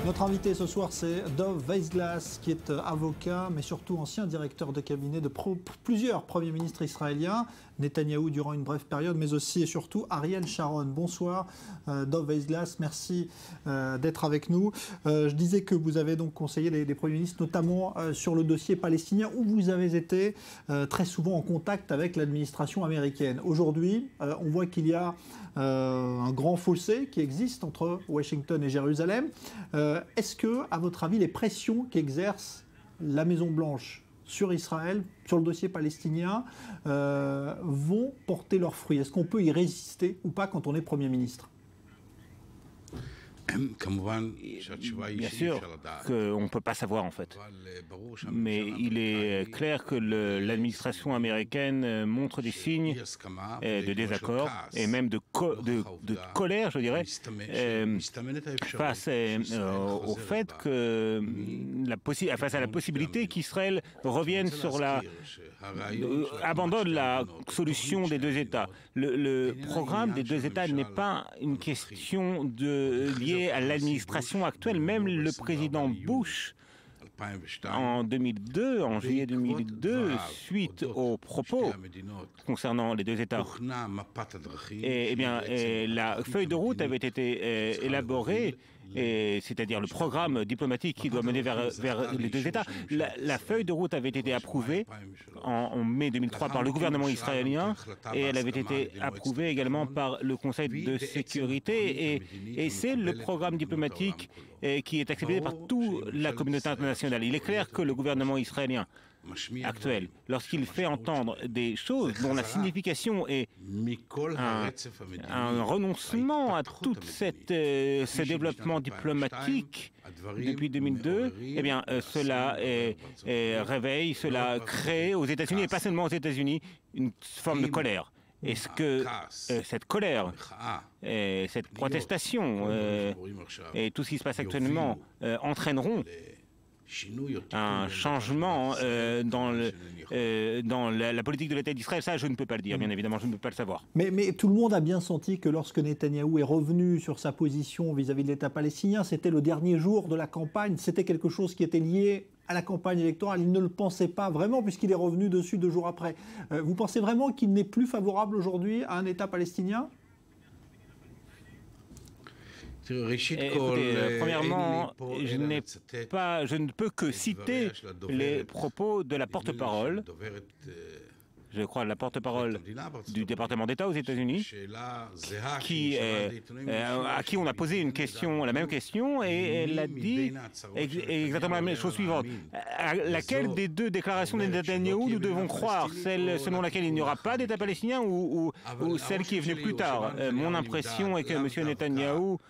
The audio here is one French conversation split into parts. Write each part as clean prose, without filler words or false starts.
Notre invité ce soir, c'est Dov Weissglass, qui est avocat, mais surtout ancien directeur de cabinet de plusieurs premiers ministres israéliens, Netanyahou durant une brève période, mais aussi et surtout Ariel Sharon. Bonsoir, Dov Weissglass, merci d'être avec nous. Je disais que vous avez donc conseillé des premiers ministres, notamment sur le dossier palestinien, où vous avez été très souvent en contact avec l'administration américaine. Aujourd'hui, on voit qu'il y a un grand fossé qui existe entre Washington et Jérusalem. Est-ce que, à votre avis, les pressions qu'exerce la Maison-Blanche sur Israël, sur le dossier palestinien, vont porter leurs fruits? Est-ce qu'on peut y résister ou pas quand on est Premier ministre? Bien sûr qu'on ne peut pas savoir en fait, mais il est clair que l'administration américaine montre des signes de désaccord et même de colère, je dirais, face au fait que face à la possibilité qu'Israël revienne sur abandonne la solution des deux États. Le programme des deux États n'est pas une question liée à l'administration actuelle. Même le président Bush, en juillet 2002, suite aux propos concernant les deux États, la feuille de route avait été élaborée, c'est-à-dire le programme diplomatique qui doit mener vers les deux États. La feuille de route avait été approuvée en mai 2003 par le gouvernement israélien et elle avait été approuvée également par le Conseil de sécurité et c'est le programme diplomatique qui est accepté par toute la communauté internationale. Il est clair que le gouvernement israélien actuel, lorsqu'il fait entendre des choses dont la signification est un renoncement à tout ce développement diplomatique depuis 2002, eh bien, cela réveille, cela crée aux États-Unis, et pas seulement aux États-Unis, une forme de colère. Est-ce que cette colère, cette protestation et tout ce qui se passe actuellement entraîneront un changement dans la politique de l'État d'Israël? Ça, je ne peux pas le dire, bien évidemment, je ne peux pas le savoir. Mais tout le monde a bien senti que lorsque Netanyahou est revenu sur sa position vis-à-vis de l'État palestinien, c'était le dernier jour de la campagne, c'était quelque chose qui était lié à la campagne électorale. Il ne le pensait pas vraiment puisqu'il est revenu dessus 2 jours après. Vous pensez vraiment qu'il n'est plus favorable aujourd'hui à un État palestinien? Écoutez, premièrement, je ne peux que citer les propos de la porte-parole, je crois la porte-parole du département d'État aux États-Unis, à qui on a posé la même question, et elle a dit exactement la même chose suivante. À laquelle des deux déclarations de Netanyahou nous devons croire? Celle selon laquelle il n'y aura pas d'État palestinien ou celle qui est venue plus tard? Mon impression est que M. Netanyahou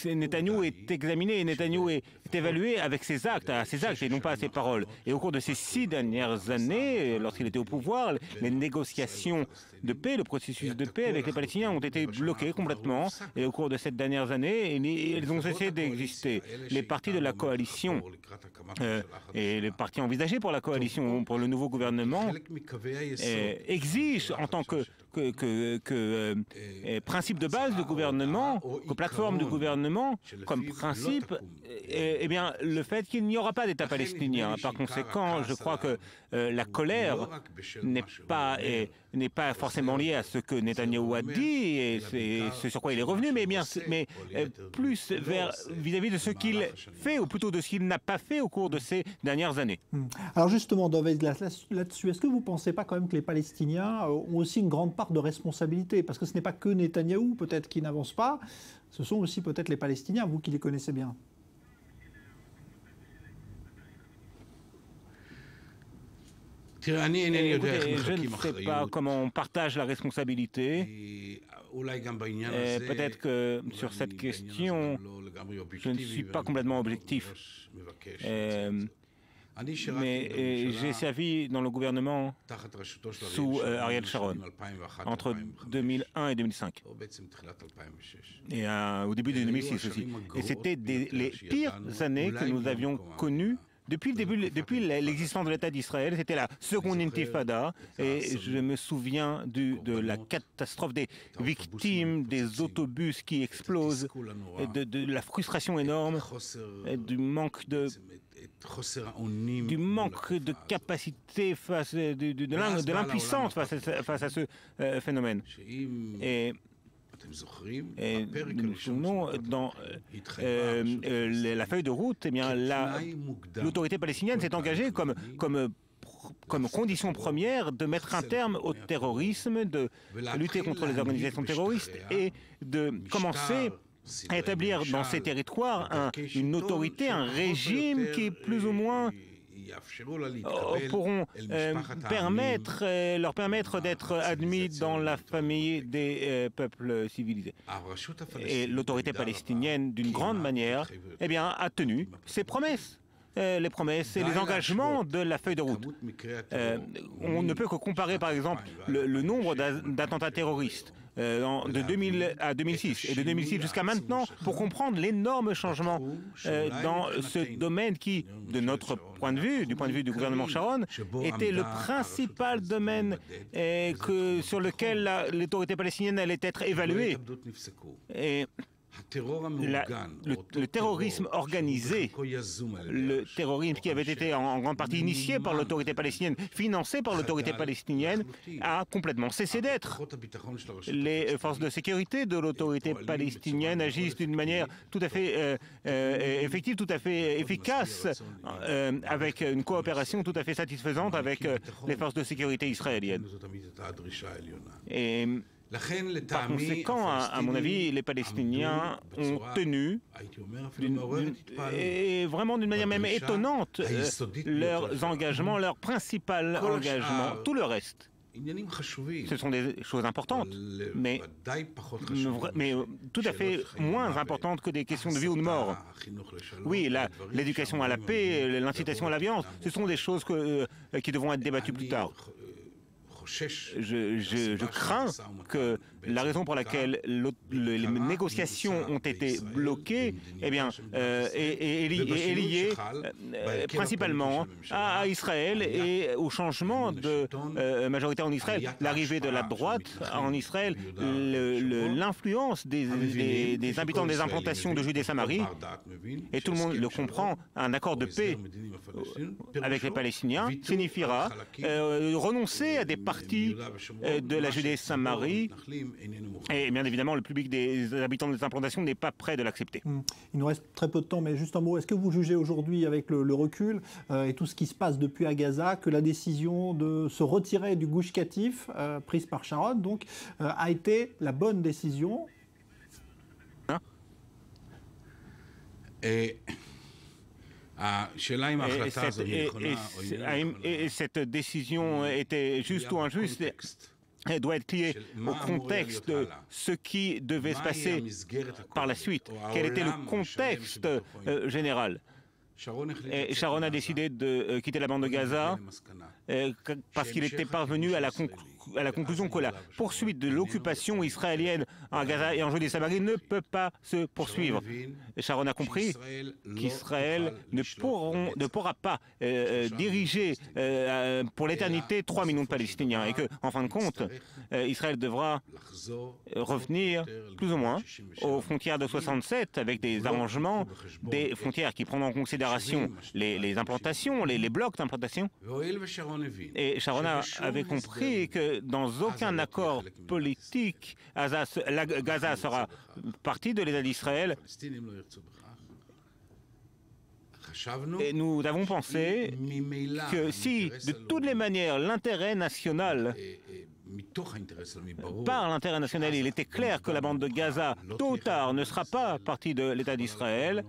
Netanyahou est examiné et Netanyahou est évalué avec ses actes, et non pas à ses paroles. Et au cours de ces 6 dernières années, lorsqu'il était au pouvoir, les négociations de paix, le processus de paix avec les Palestiniens ont été bloqués complètement. Et au cours de ces dernières années, ils ont cessé d'exister. Les partis de la coalition et les partis envisagés pour la coalition, pour le nouveau gouvernement, exigent en tant que principe de base du gouvernement, que plateforme du gouvernement, comme principe, eh bien, le fait qu'il n'y aura pas d'État palestinien. Par conséquent, je crois que la colère n'est pas forcément liée à ce que Netanyahou a dit et ce sur quoi il est revenu, mais plus vis-à-vis de ce qu'il fait, ou plutôt de ce qu'il n'a pas fait au cours de ces dernières années. Alors justement, là-dessus, est-ce que vous ne pensez pas quand même que les Palestiniens ont aussi une grande part de responsabilité? Parce que ce n'est pas que Netanyahou, peut-être, qui n'avance pas, ce sont aussi peut-être les Palestiniens, vous qui les connaissez bien. Écoutez, je ne sais pas comment on partage la responsabilité. Peut-être que sur cette question, je ne suis pas complètement objectif. Mais j'ai servi dans le gouvernement sous Ariel Sharon entre 2001 et 2005 et au début de 2006 aussi. Et c'était les pires années que nous avions connues depuis l'existence de l'État d'Israël, c'était la seconde intifada, et je me souviens de la catastrophe des victimes, des autobus qui explosent, de la frustration énorme, du manque de capacité face, de l'impuissance face à ce phénomène. Et nous nous souvenons, dans la feuille de route, eh bien, l'autorité palestinienne s'est engagée comme condition première de mettre un terme au terrorisme, de lutter contre les organisations terroristes et de commencer à établir dans ces territoires une autorité, un régime qui plus ou moins pourront leur permettre d'être admis dans la famille des peuples civilisés. Et l'autorité palestinienne, d'une grande manière, eh bien, a tenu ses promesses. Les promesses et les engagements de la feuille de route. On ne peut que comparer, par exemple, le nombre d'attentats terroristes de 2000 à 2006 et de 2006 jusqu'à maintenant pour comprendre l'énorme changement dans ce domaine qui, de notre point de vue, du point de vue du gouvernement Sharon, était le principal domaine sur lequel l'autorité palestinienne allait être évaluée. Et le terrorisme organisé, le terrorisme qui avait été en grande partie initié par l'autorité palestinienne, financé par l'autorité palestinienne, a complètement cessé d'être. Les forces de sécurité de l'autorité palestinienne agissent d'une manière tout à fait effective, tout à fait efficace, avec une coopération tout à fait satisfaisante avec les forces de sécurité israéliennes. Et par conséquent, à mon avis, les Palestiniens ont tenu, et vraiment d'une manière même étonnante, leurs engagements, leur principal engagement, tout le reste. Ce sont des choses importantes, mais tout à fait moins importantes que des questions de vie ou de mort. Oui, l'éducation à la paix, l'incitation à la violence, ce sont des choses qui devront être débattues plus tard. Je crains que la raison pour laquelle les négociations ont été bloquées est liée principalement à Israël et au changement de majorité en Israël. L'arrivée de la droite en Israël, l'influence des habitants des implantations de Judée-Samarie, et tout le monde le comprend, un accord de paix avec les Palestiniens signifiera renoncer à des parties de la Judée-Samarie, et bien évidemment le public des habitants des implantations n'est pas prêt de l'accepter. Il nous reste très peu de temps, mais juste un mot. Est-ce que vous jugez aujourd'hui, avec le recul et tout ce qui se passe depuis à Gaza, que la décision de se retirer du Gush Katif, prise par Sharon, donc, a été la bonne décision? Et cette décision était juste ou injuste, elle doit être liée au contexte de ce qui devait se passer par la suite. Quel était le contexte général? Et Sharon a décidé de quitter la bande de Gaza parce qu'il était parvenu à la conclusion que la poursuite de l'occupation israélienne en Gaza et en Judée-Samarie ne peut pas se poursuivre. Et Sharon a compris qu'Israël ne pourra pas diriger pour l'éternité 3 millions de Palestiniens et qu'en fin de compte, Israël devra revenir plus ou moins aux frontières de 67 avec des arrangements, des frontières qui prendront en considération les implantations, les blocs d'implantation. Et Sharon avait compris que dans aucun accord politique, Gaza sera partie de l'État d'Israël. Et nous avons pensé que si, de toutes les manières, l'intérêt national, par l'intérêt national, il était clair que la bande de Gaza, tôt ou tard, ne sera pas partie de l'État d'Israël,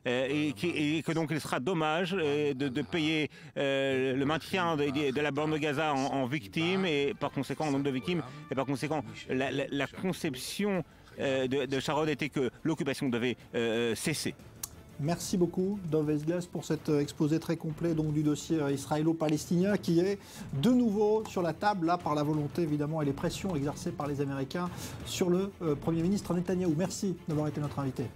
et que donc il sera dommage de payer le maintien de la bande de Gaza en victimes et par conséquent en nombre de victimes, et par conséquent la conception de Sharon était que l'occupation devait cesser. Merci beaucoup, Dov Veisglas, pour cet exposé très complet donc, du dossier israélo-palestinien qui est de nouveau sur la table, là, par la volonté évidemment et les pressions exercées par les Américains sur le Premier ministre Netanyahou. Merci d'avoir été notre invité.